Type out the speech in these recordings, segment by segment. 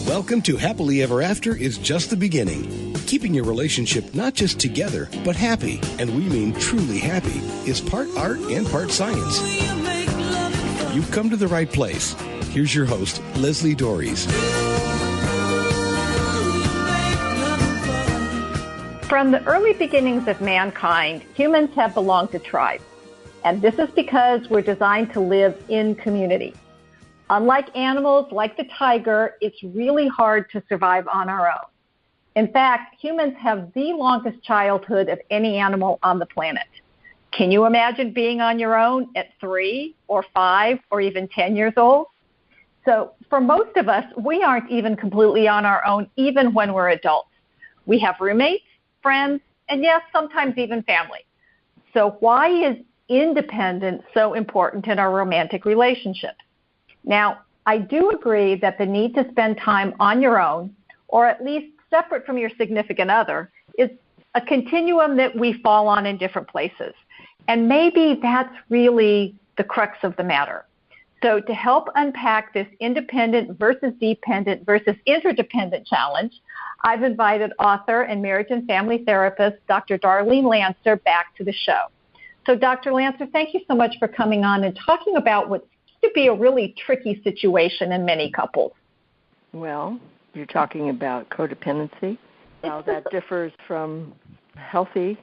Welcome to Happily Ever After is just the beginning. Keeping your relationship not just together, but happy, and we mean truly happy, is part art and part science. You've come to the right place. Here's your host, Leslie Dories. From the early beginnings of mankind, humans have belonged to tribes. And this is because we're designed to live in community. Unlike animals like the tiger, it's really hard to survive on our own. In fact, humans have the longest childhood of any animal on the planet. Can you imagine being on your own at 3 or 5 or even 10 years old? So for most of us, we aren't even completely on our own, even when we're adults. We have roommates, friends, and yes, sometimes even family. So why is independence so important in our romantic relationships? Now, I do agree that the need to spend time on your own, or at least separate from your significant other, is a continuum that we fall on in different places. And maybe that's really the crux of the matter. So to help unpack this independent versus dependent versus interdependent challenge, I've invited author and marriage and family therapist, Dr. Darlene Lancer, back to the show. So Dr. Lancer, thank you so much for coming on and talking about what to be a really tricky situation in many couples. Well, you're talking about codependency, how that differs from healthy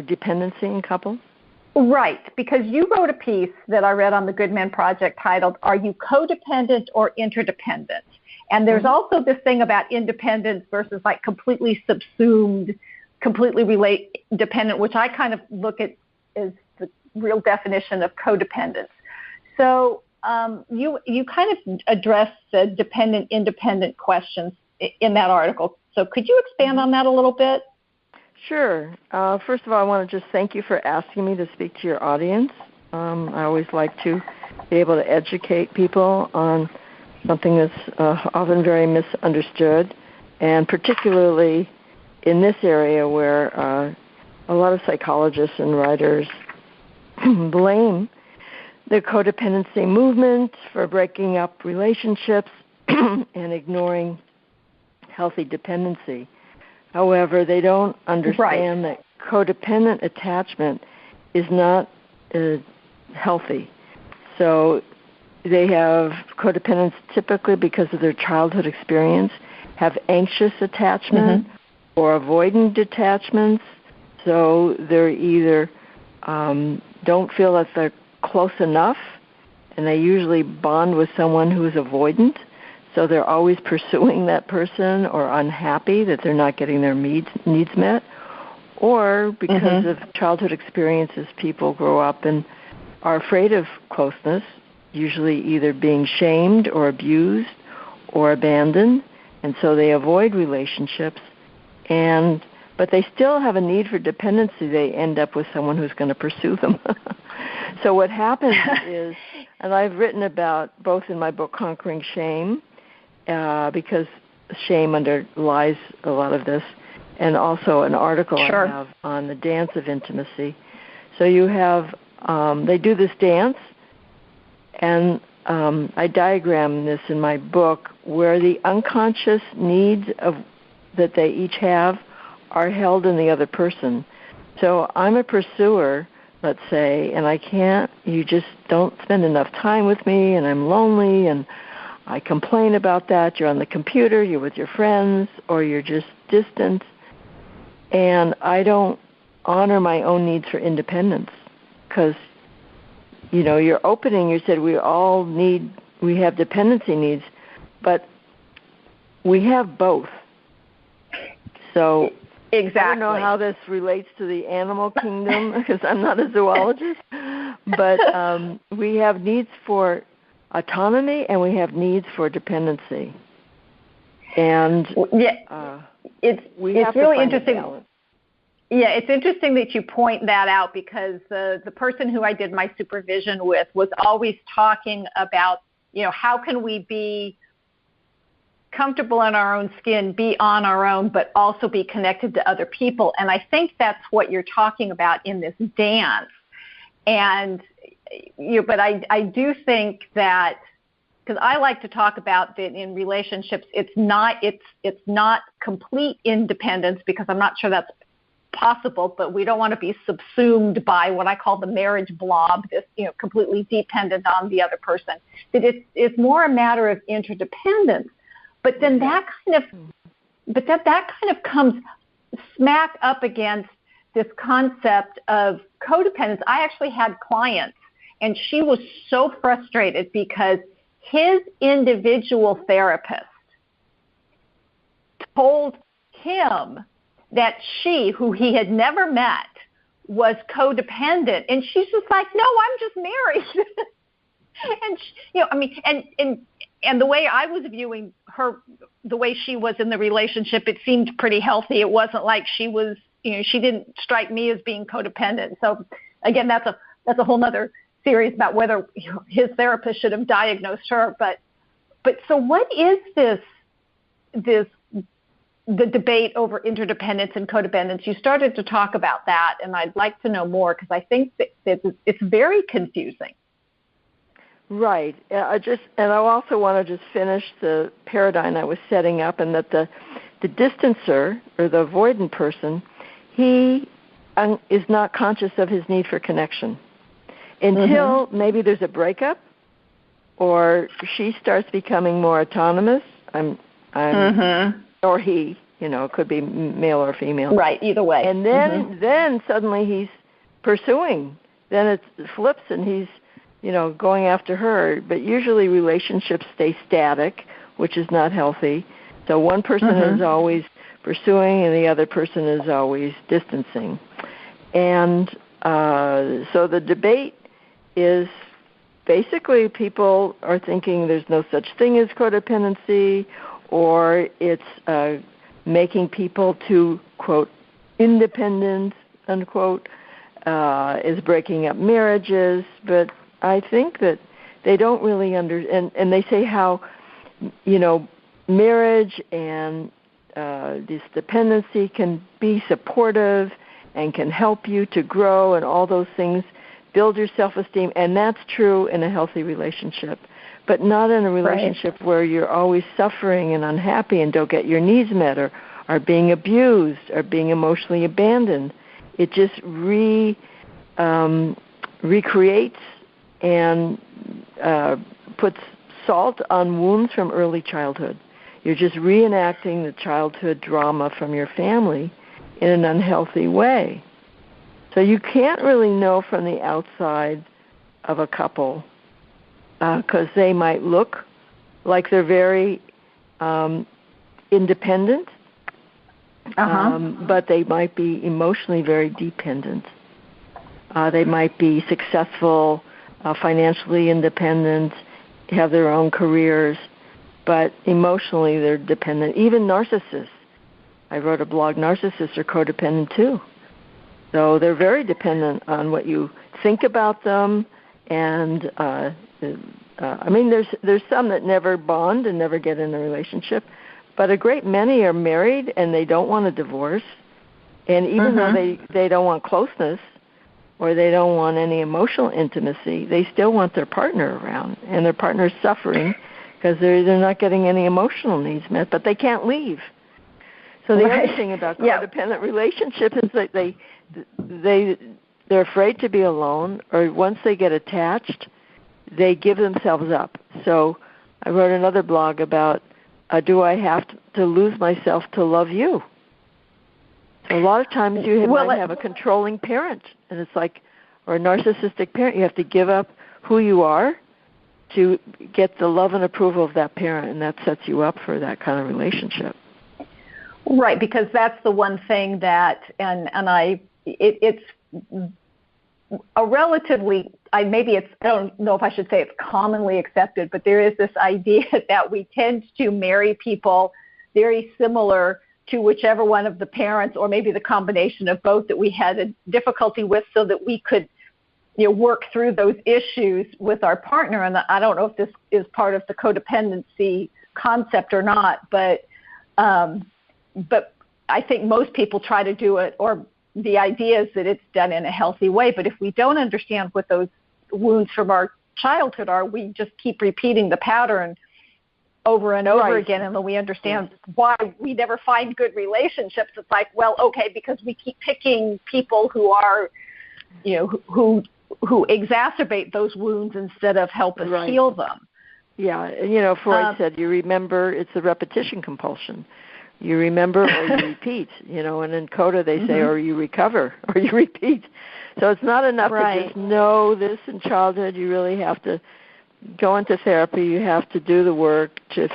dependency in couples? Right, because you wrote a piece that I read on the Good Men Project titled, Are You Codependent or Interdependent? And there's also this thing about independence versus like completely subsumed, completely dependent, which I kind of look at as the real definition of codependence. So you kind of addressed the dependent-independent questions in that article. So could you expand on that a little bit? Sure. First of all, I want to just thank you for asking me to speak to your audience. I always like to be able to educate people on something that's often very misunderstood, and particularly in this area where a lot of psychologists and writers blame the codependency movement for breaking up relationships and ignoring healthy dependency. However, they don't understand that codependent attachment is not healthy. So they have codependents typically because of their childhood experience, have anxious attachment or avoidant attachments. So they're either don't feel that they're close enough, and they usually bond with someone who is avoidant. So they're always pursuing that person, or unhappy that they're not getting their needs met. Or because of childhood experiences, people grow up and are afraid of closeness, usually either being shamed or abused or abandoned, and so they avoid relationships. But they still have a need for dependency. They end up with someone who's going to pursue them. So what happens is, and I've written about both in my book, Conquering Shame, because shame underlies a lot of this, and also an article I have on the dance of intimacy. So you have, they do this dance, and I diagram this in my book, where the unconscious needs that they each have are held in the other person. So I'm a pursuer, let's say, and you just don't spend enough time with me, and I'm lonely, and I complain about that. You're on the computer, you're with your friends, or you're just distant, and I don't honor my own needs for independence, because, you're opening, you said we have dependency needs, but we have both. So exactly. I don't know how this relates to the animal kingdom, because I'm not a zoologist, but we have needs for autonomy and we have needs for dependency. And it's really interesting. Yeah, it's interesting that you point that out, because the person who I did my supervision with was always talking about, how can we be comfortable in our own skin, be on our own, but also be connected to other people. And I think that's what you're talking about in this dance. And but I do think that because I like to talk about that in relationships. It's not complete independence, because I'm not sure that's possible, but we don't want to be subsumed by what I call the marriage blob, this, completely dependent on the other person. That it's more a matter of interdependence. But then that kind of comes smack up against this concept of codependence. I actually had clients, and she was so frustrated because his individual therapist told him that she, who he had never met, was codependent. And she's just like, no, I'm just married. And the way I was viewing her, the way she was in the relationship, it seemed pretty healthy. It wasn't like she was, she didn't strike me as being codependent. So again, that's a whole nother series about whether his therapist should have diagnosed her. But so what is the debate over interdependence and codependence? You started to talk about that, and I'd like to know more, because I think that it's very confusing. Right. I also want to just finish the paradigm I was setting up, and that the distancer, or the avoidant person, he is not conscious of his need for connection until maybe there's a breakup, or she starts becoming more autonomous. Or he, it could be male or female. Right, either way. And then suddenly he's pursuing. Then it flips, and he's, going after her. But usually relationships stay static, which is not healthy. So one person is always pursuing, and the other person is always distancing. And so the debate is basically people are thinking there's no such thing as codependency, or it's making people too, quote, independent, unquote, is breaking up marriages. But I think that they don't really understand, and they say how, marriage and this dependency can be supportive and can help you to grow and all those things, build your self-esteem, and that's true in a healthy relationship. But not in a relationship where you're always suffering and unhappy and don't get your needs met, or are being abused, or being emotionally abandoned. It just recreates and puts salt on wounds from early childhood. You're just reenacting the childhood drama from your family in an unhealthy way. So you can't really know from the outside of a couple, because they might look like they're very independent, but they might be emotionally very dependent. They might be successful, financially independent, have their own careers, but emotionally they're dependent. Even narcissists. I wrote a blog, narcissists are codependent too. So they're very dependent on what you think about them, and there's some that never bond and never get in a relationship, but a great many are married and they don't want a divorce, and even though they don't want closeness or they don't want any emotional intimacy, they still want their partner around, and their partner's suffering because they're not getting any emotional needs met, but they can't leave. So the other thing about codependent relationships is that they're afraid to be alone, or once they get attached, they give themselves up. So I wrote another blog about, do I have to lose myself to love you? So a lot of times you might have a controlling parent, and it's like, or a narcissistic parent. You have to give up who you are to get the love and approval of that parent, and that sets you up for that kind of relationship. Right, because that's the one thing that, it's a relatively, I don't know if I should say it's commonly accepted, but there is this idea that we tend to marry people very similar to whichever one of the parents, or maybe the combination of both, that we had a difficulty with, so that we could work through those issues with our partner. And I don't know if this is part of the codependency concept or not, but I think most people try to do it, or the idea is that it's done in a healthy way. But if we don't understand what those wounds from our childhood are, we just keep repeating the pattern over and over Right. again, and then we understand why we never find good relationships. It's like, well, okay, because we keep picking people who are, who exacerbate those wounds instead of help us Right. heal them. Yeah, and Freud said, you remember, it's the repetition compulsion. You remember or you repeat, and in CODA they say, or you recover or you repeat. So it's not enough to just know this in childhood. You really have to go into therapy. You have to do the work to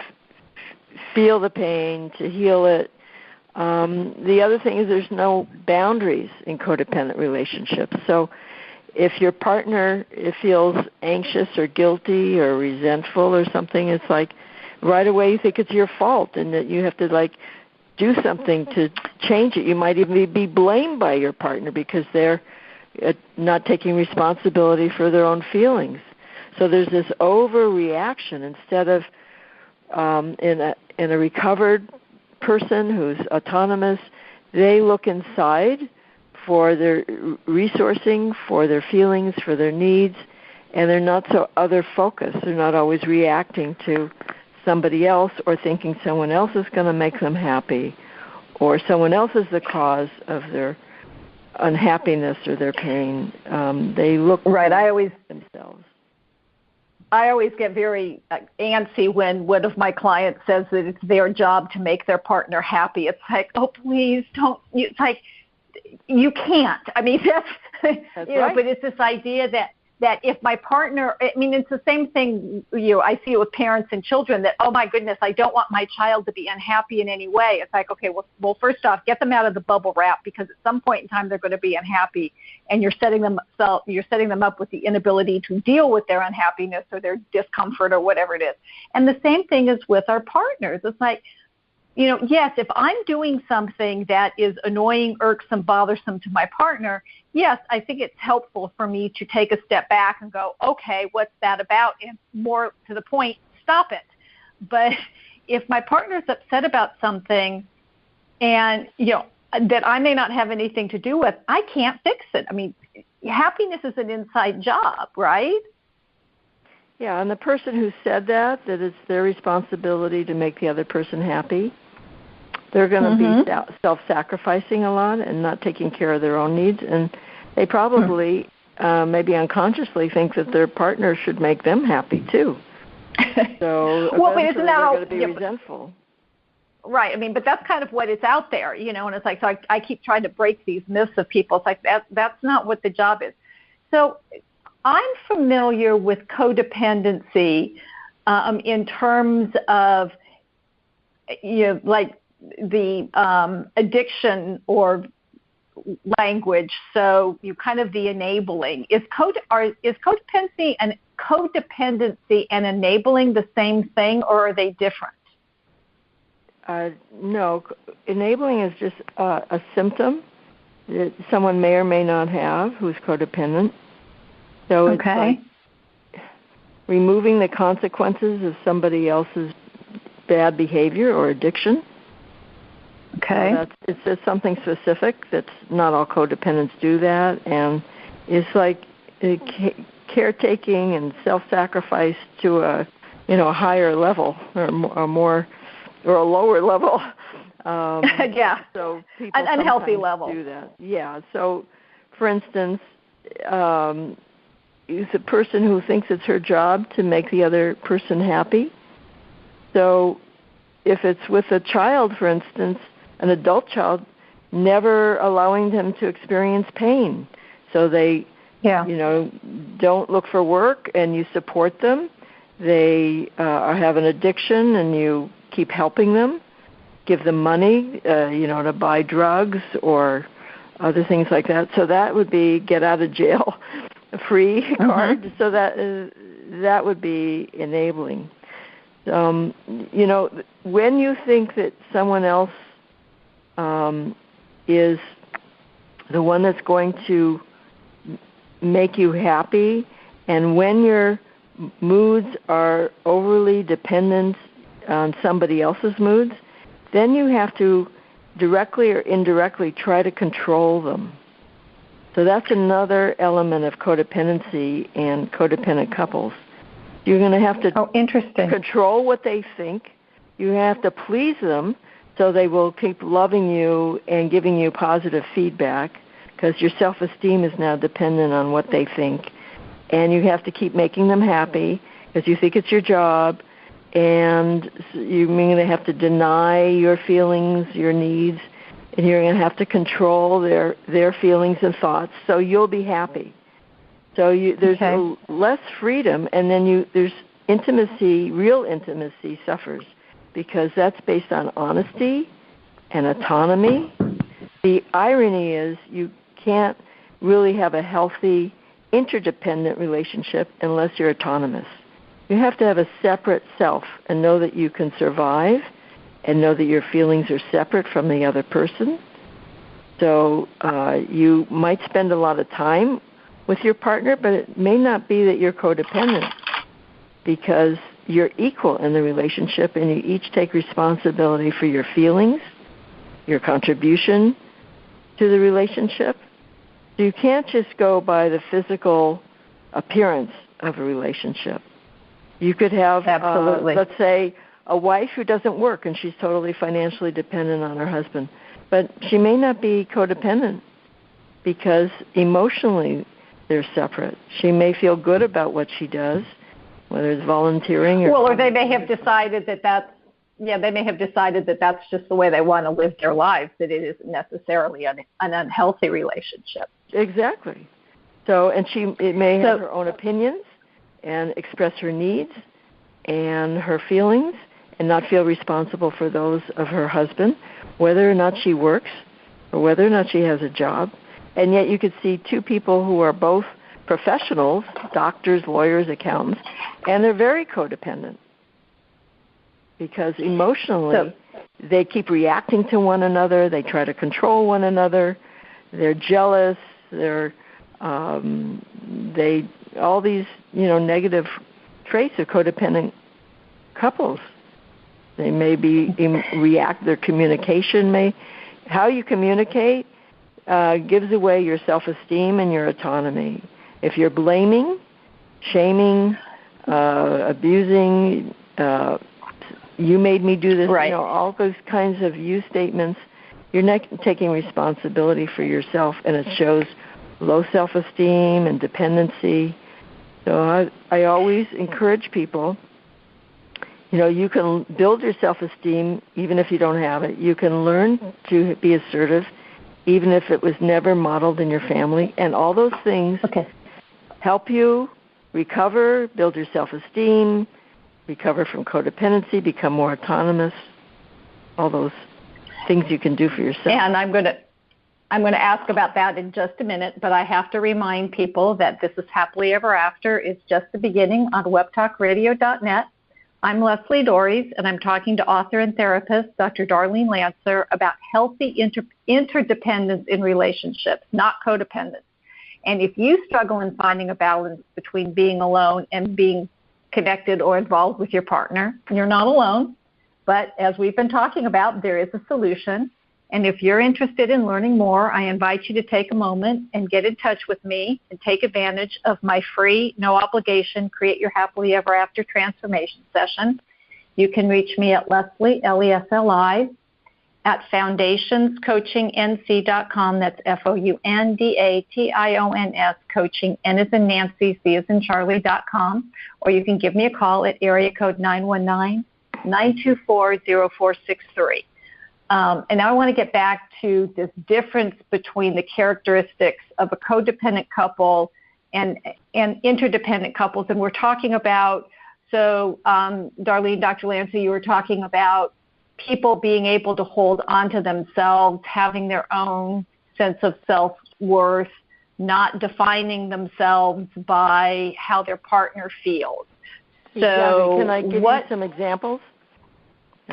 feel the pain, to heal it. The other thing is there's no boundaries in codependent relationships. So if your partner feels anxious or guilty or resentful or something, it's like right away you think it's your fault and that you have to do something to change it. You might even be blamed by your partner because they're not taking responsibility for their own feelings. So there's this overreaction instead of in a recovered person who's autonomous, they look inside for their resourcing, for their feelings, for their needs, and they're not so other-focused. They're not always reacting to somebody else or thinking someone else is going to make them happy or someone else is the cause of their unhappiness or their pain. They look themselves. I always get very antsy when one of my clients says that it's their job to make their partner happy. It's like, oh, please don't. It's like, you can't. I mean, that's right. But it's this idea that if my partner, it's the same thing, I see it with parents and children that, oh my goodness, I don't want my child to be unhappy in any way. It's like, okay, well, first off, get them out of the bubble wrap, because at some point in time they're going to be unhappy, and you're setting them up with the inability to deal with their unhappiness or their discomfort or whatever it is. And the same thing is with our partners. It's like, yes, if I'm doing something that is annoying, irksome, bothersome to my partner, yes, I think it's helpful for me to take a step back and go, okay, what's that about? And more to the point, stop it. But if my partner's upset about something and, that I may not have anything to do with, I can't fix it. Happiness is an inside job, right? Yeah, and the person who said that it's their responsibility to make the other person happy, they're going to be self-sacrificing a lot and not taking care of their own needs. And they probably, maybe unconsciously, think that their partner should make them happy, too. So isn't that they're going to be resentful. Right. But that's kind of what is out there, and it's like, so I keep trying to break these myths of people. It's like, that's not what the job is. So I'm familiar with codependency in terms of, the addiction or language. So you kind of the enabling. Is codependency and enabling the same thing, or are they different? No, enabling is just a symptom that someone may or may not have who's codependent. So it's like removing the consequences of somebody else's bad behavior or addiction. Okay. It's just something specific. That's not all codependents do that, and it's like caretaking and self-sacrifice to a higher level or more or a lower level. Yeah. So people an unhealthy level do that. Yeah. So, for instance, is a person who thinks it's her job to make the other person happy. So, if it's with a child, for instance, an adult child, never allowing them to experience pain. So they, don't look for work and you support them. They have an addiction and you keep helping them, give them money, to buy drugs or other things like that. So that would be get out of jail free card. So that would be enabling. When you think that someone else is the one that's going to make you happy, and when your moods are overly dependent on somebody else's moods, then you have to directly or indirectly try to control them. So that's another element of codependency and codependent couples. You're going to have to control what they think. You have to please them so they will keep loving you and giving you positive feedback, because your self-esteem is now dependent on what they think. And you have to keep making them happy because you think it's your job, and you're going to have to deny your feelings, your needs, and you're going to have to control their feelings and thoughts so you'll be happy. So there's less freedom, and then there's intimacy, real intimacy suffers, because that's based on honesty and autonomy. The irony is you can't really have a healthy interdependent relationship unless you're autonomous. You have to have a separate self and know that you can survive and know that your feelings are separate from the other person. So you might spend a lot of time with your partner, but it may not be that you're codependent, because you're equal in the relationship and you each take responsibility for your feelings, your contribution to the relationship. So you can't just go by the physical appearance of a relationship. You could have, let's say, a wife who doesn't work and she's totally financially dependent on her husband, but she may not be codependent because emotionally they're separate. She may feel good about what she does, whether it's volunteering or... Well, or they may have decided that that's just the way they want to live their lives, that it isn't necessarily an unhealthy relationship. Exactly. So, and it may have her own opinions and express her needs and her feelings and not feel responsible for those of her husband, whether or not she works or whether or not she has a job. And yet you could see two people who are both professionals, doctors, lawyers, accountants, and they're very codependent because emotionally they keep reacting to one another, they try to control one another, they're jealous, they're all these negative traits of codependent couples. They may their communication how you communicate gives away your self-esteem and your autonomy. If you're blaming, shaming, abusing, you made me do this, right. All those kinds of you statements, you're not taking responsibility for yourself, and it shows low self-esteem and dependency. So I always encourage people, you can build your self-esteem even if you don't have it. You can learn to be assertive even if it was never modeled in your family. And all those things help you recover, build your self-esteem, recover from codependency, become more autonomous, all those things you can do for yourself. And I'm going to ask about that in just a minute, but I have to remind people that This Is Happily Ever After is just the beginning on webtalkradio.net. I'm Leslie Dories, and I'm talking to author and therapist Dr. Darlene Lancer about healthy interdependence in relationships, not codependence. And if you struggle in finding a balance between being alone and being connected or involved with your partner, you're not alone. But as we've been talking about, there is a solution. And if you're interested in learning more, I invite you to take a moment and get in touch with me and take advantage of my free, no-obligation, Create Your Happily Ever After transformation session. You can reach me at Leslie, Lesli, at foundationscoachingnc.com. That's FOUNDATIONS, coaching, N as in Nancy, C as in Charlie.com. Or you can give me a call at area code 919-924-0463. And now I want to get back to this difference between the characteristics of a codependent couple and interdependent couples. And we're talking about, Darlene, Dr. Lancer, you were talking about people being able to hold on to themselves, having their own sense of self-worth, not defining themselves by how their partner feels. So can I give you some examples?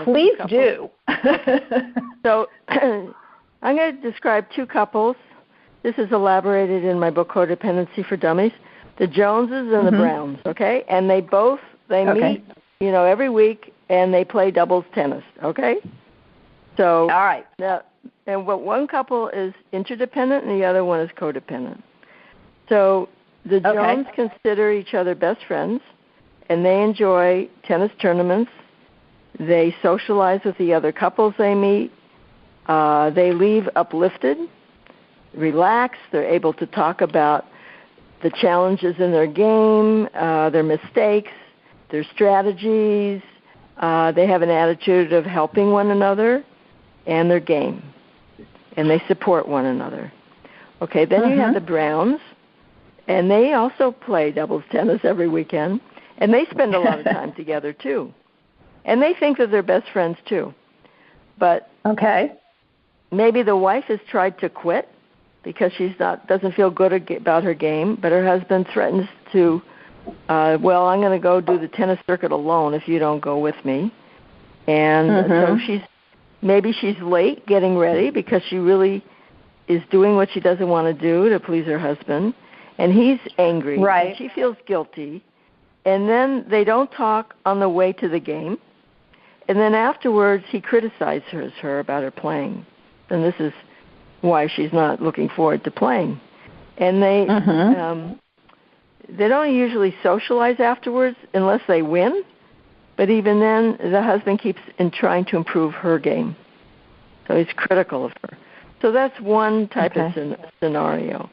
Please do. So I'm going to describe two couples. This is elaborated in my book, Codependency for Dummies. The Joneses and the Browns, okay? And they meet, every week, and they play doubles tennis, okay? So all right. Now, But one couple is interdependent and the other one is codependent. So the Jones consider each other best friends, and they enjoy tennis tournaments. They socialize with the other couples they meet. They leave uplifted, relaxed. They're able to talk about the challenges in their game, their mistakes, their strategies. They have an attitude of helping one another and their game, and they support one another. Okay, then you have the Browns, and they also play doubles tennis every weekend, and they spend a lot of time together too. And they think that they're best friends too. But maybe the wife has tried to quit because doesn't feel good about her game, but her husband threatens to, I'm going to go do the tennis circuit alone if you don't go with me. And so maybe she's late getting ready because she really is doing what she doesn't want to do to please her husband, and he's angry. Right. And she feels guilty. And then they don't talk on the way to the game. And then afterwards, he criticizes her about her playing. And this is why she's not looking forward to playing. And they don't usually socialize afterwards unless they win. But even then, the husband keeps trying to improve her game. So he's critical of her. So that's one type of scenario.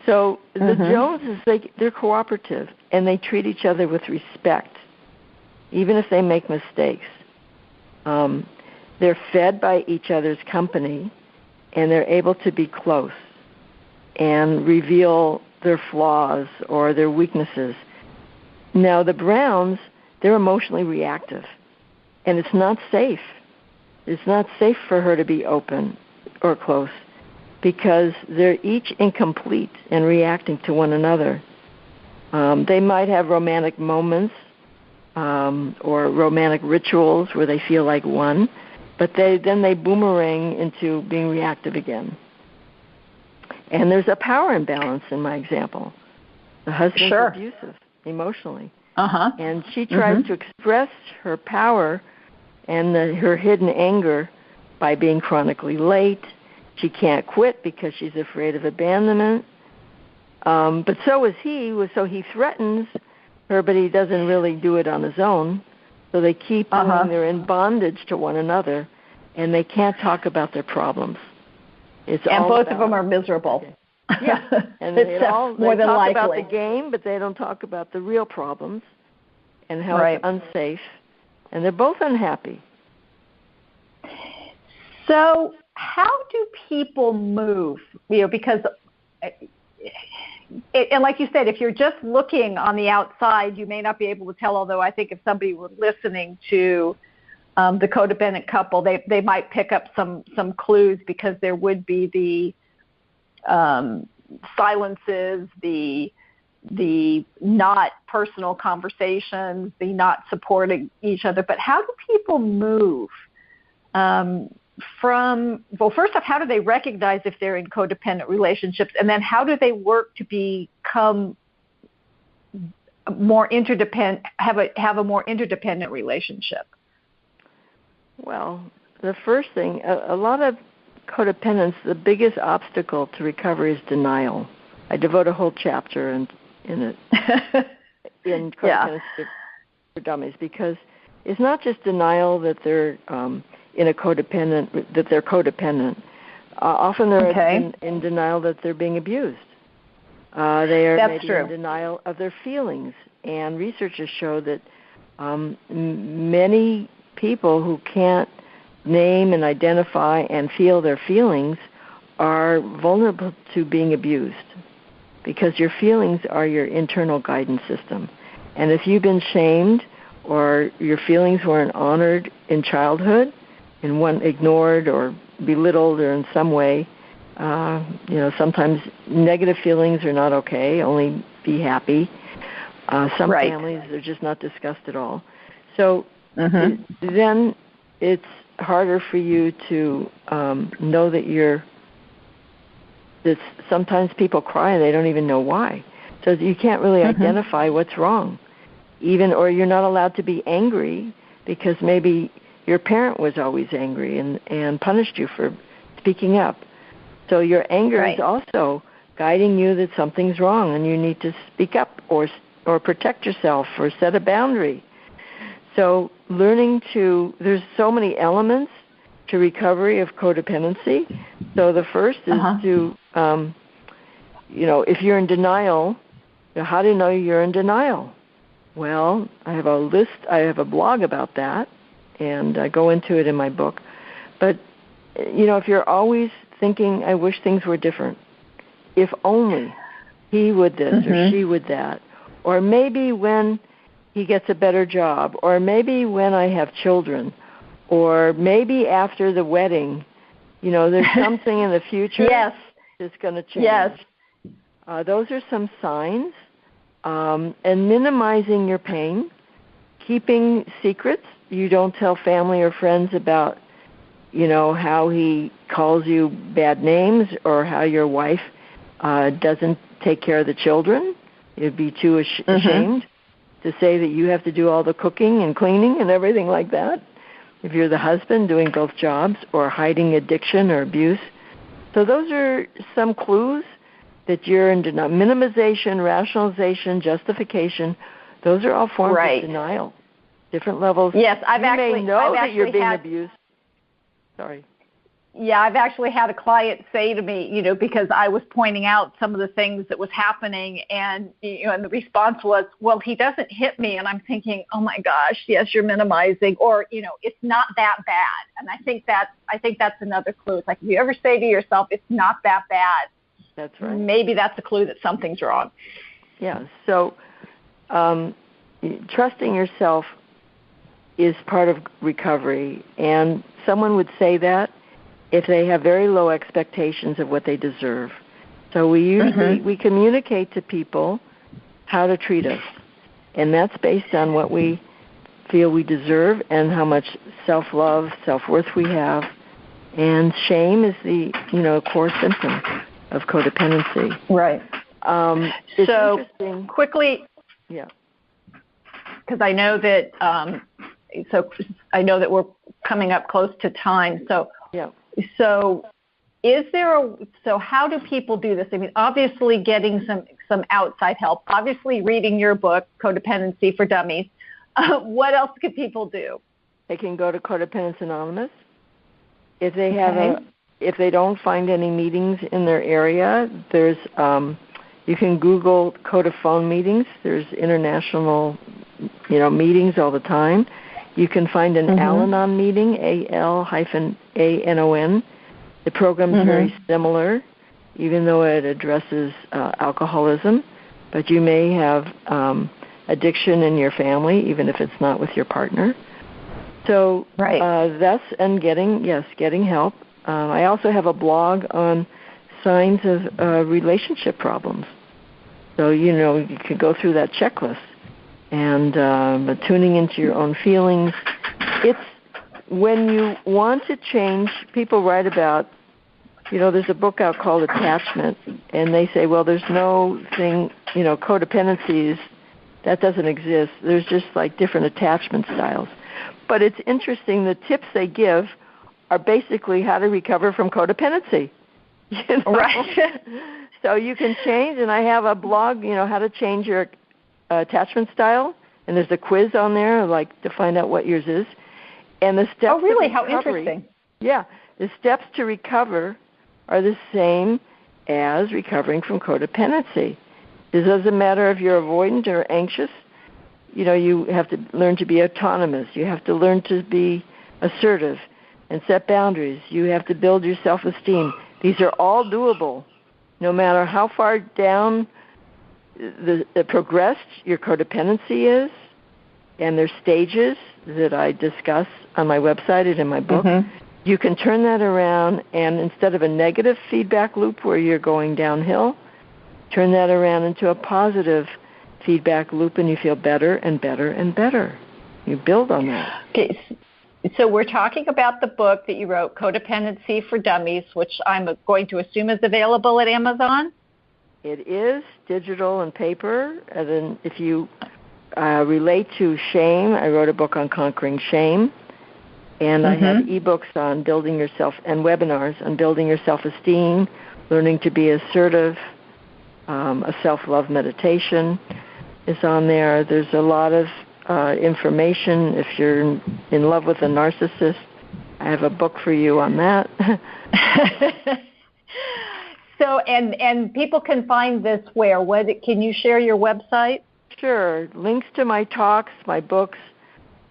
So the Joneses, they're cooperative, and they treat each other with respect, even if they make mistakes. They're fed by each other's company, and they're able to be close and reveal their flaws or their weaknesses. Now, the Browns, they're emotionally reactive, and it's not safe. It's not safe for her to be open or close because they're each incomplete and reacting to one another. They might have romantic moments or romantic rituals where they feel like one, but then they boomerang into being reactive again. And there's a power imbalance in my example. The husband's abusive emotionally. And she tries to express her power and her hidden anger by being chronically late. She can't quit because she's afraid of abandonment. But so is he. So he threatens her, but he doesn't really do it on his own. So they keep doing, they're in bondage to one another, and they can't talk about their problems. And both of them are miserable. Yeah, and they talk about the game, but they don't talk about the real problems and how it's unsafe. And they're both unhappy. So how do people move? Because, and like you said, if you're just looking on the outside, you may not be able to tell, although I think if somebody were listening to the codependent couple, they might pick up some clues because there would be the silences, the not personal conversations, the not supporting each other. But how do people move first off, how do they recognize if they're in codependent relationships? And then how do they work to become more interdependent, have a more interdependent relationship? Well, the first thing, a lot of codependence, the biggest obstacle to recovery is denial. I devote a whole chapter in it in Codependence for Dummies, because it's not just denial that they're they're codependent. Often they're in denial that they're being abused. They are maybe in denial of their feelings, and researchers show that many people who can't name and identify and feel their feelings are vulnerable to being abused, because your feelings are your internal guidance system. And if you've been shamed or your feelings weren't honored in childhood and one ignored or belittled or in some way, sometimes negative feelings are not okay, only be happy. Some families, they're just not discussed at all. So then it's harder for you to know that that sometimes people cry and they don't even know why. So you can't really identify what's wrong. Or you're not allowed to be angry because maybe your parent was always angry and punished you for speaking up. So your anger is also guiding you that something's wrong and you need to speak up or protect yourself or set a boundary. So there's so many elements to recovery of codependency. So the first is to, if you're in denial, how do you know you're in denial? Well, I have a blog about that, and I go into it in my book. But, if you're always thinking, I wish things were different, if only he would this or she would that, or maybe when he gets a better job, or maybe when I have children, or maybe after the wedding, there's something in the future that's going to change. Yes. Those are some signs. And minimizing your pain, keeping secrets. You don't tell family or friends about, how he calls you bad names or how your wife doesn't take care of the children. You'd be too ashamed to say that you have to do all the cooking and cleaning and everything like that. If you're the husband doing both jobs or hiding addiction or abuse. So those are some clues that you're in denial. Minimization, rationalization, justification, those are all forms of denial. Different levels. Yes, I've actually know that you're being abused. Sorry. Yeah, I've actually had a client say to me, because I was pointing out some of the things that was happening, and and the response was, "Well, he doesn't hit me," and I'm thinking, "Oh my gosh, yes, you're minimizing," or it's not that bad. And I think that's another clue. It's like if you ever say to yourself, "It's not that bad," that's right. Maybe that's a clue that something's wrong. Yeah. So, trusting yourself is part of recovery, and someone would say that if they have very low expectations of what they deserve. So we usually we communicate to people how to treat us, and that's based on what we feel we deserve and how much self-love, self-worth we have. And shame is the core symptom of codependency. Right. So quickly, because I know that we're coming up close to time. So So how do people do this? I mean, obviously getting some outside help, obviously reading your book, Codependency for Dummies. What else can people do? They can go to Codependence Anonymous. If they have if they don't find any meetings in their area, there's you can Google Codephone meetings. There's international meetings all the time. You can find an Al-Anon meeting, AL-ANON. The program's very similar, even though it addresses alcoholism. But you may have addiction in your family, even if it's not with your partner. So getting help. I also have a blog on signs of relationship problems. So, you could go through that checklist. And tuning into your own feelings. It's when you want to change, people write about, there's a book out called Attachment, and they say, well, there's no thing, codependency that doesn't exist. There's just like different attachment styles. But it's interesting, the tips they give are basically how to recover from codependency. Right. So you can change, and I have a blog, how to change your attachment style, and there's a quiz on there, to find out what yours is. And the steps. Oh, really? How interesting. Yeah, the steps to recover are the same as recovering from codependency. It doesn't matter if you're avoidant or anxious. You have to learn to be autonomous. You have to learn to be assertive and set boundaries. You have to build your self-esteem. These are all doable, no matter how far down the progressed your codependency is, and there's stages that I discuss on my website and in my book. You can turn that around, and instead of a negative feedback loop where you're going downhill, turn that around into a positive feedback loop, and you feel better and better and better. You build on that. Okay, so we're talking about the book that you wrote, Codependency for Dummies, which I'm going to assume is available at Amazon? It is digital and paper. And then if you relate to shame, I wrote a book on conquering shame. And I have ebooks on building yourself and webinars on building your self-esteem, learning to be assertive, a self-love meditation is on there. There's a lot of information if you're in love with a narcissist. I have a book for you on that. So, and people can find this where? Can you share your website? Sure. Links to my talks, my books,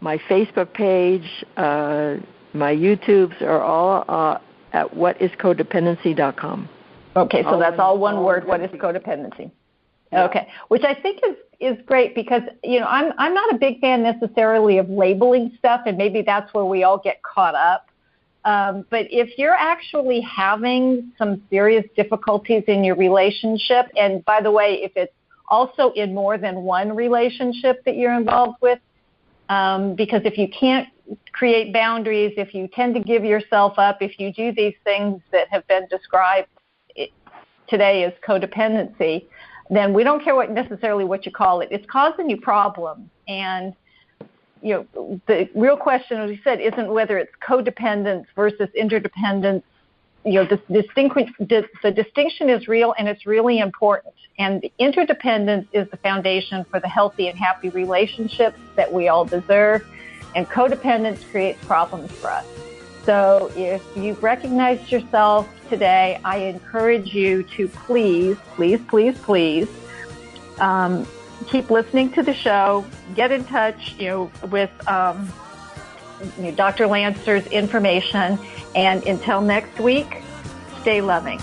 my Facebook page, my YouTubes are all at whatiscodependency.com. Okay, so that's all one word, what is codependency? Yeah. Okay, which I think is great because, I'm not a big fan necessarily of labeling stuff, and maybe that's where we all get caught up. But if you're actually having some serious difficulties in your relationship, and by the way, if it's also in more than one relationship that you're involved with, because if you can't create boundaries, if you tend to give yourself up, if you do these things that have been described today as codependency, then we don't care necessarily what you call it. It's causing you problems. And, the real question, as we said, isn't whether it's codependence versus interdependence. The distinction is real, and it's really important. And the interdependence is the foundation for the healthy and happy relationships that we all deserve. And codependence creates problems for us. So if you've recognized yourself today, I encourage you to please keep listening to the show. Get in touch, with Dr. Lancer's information. And until next week, stay loving.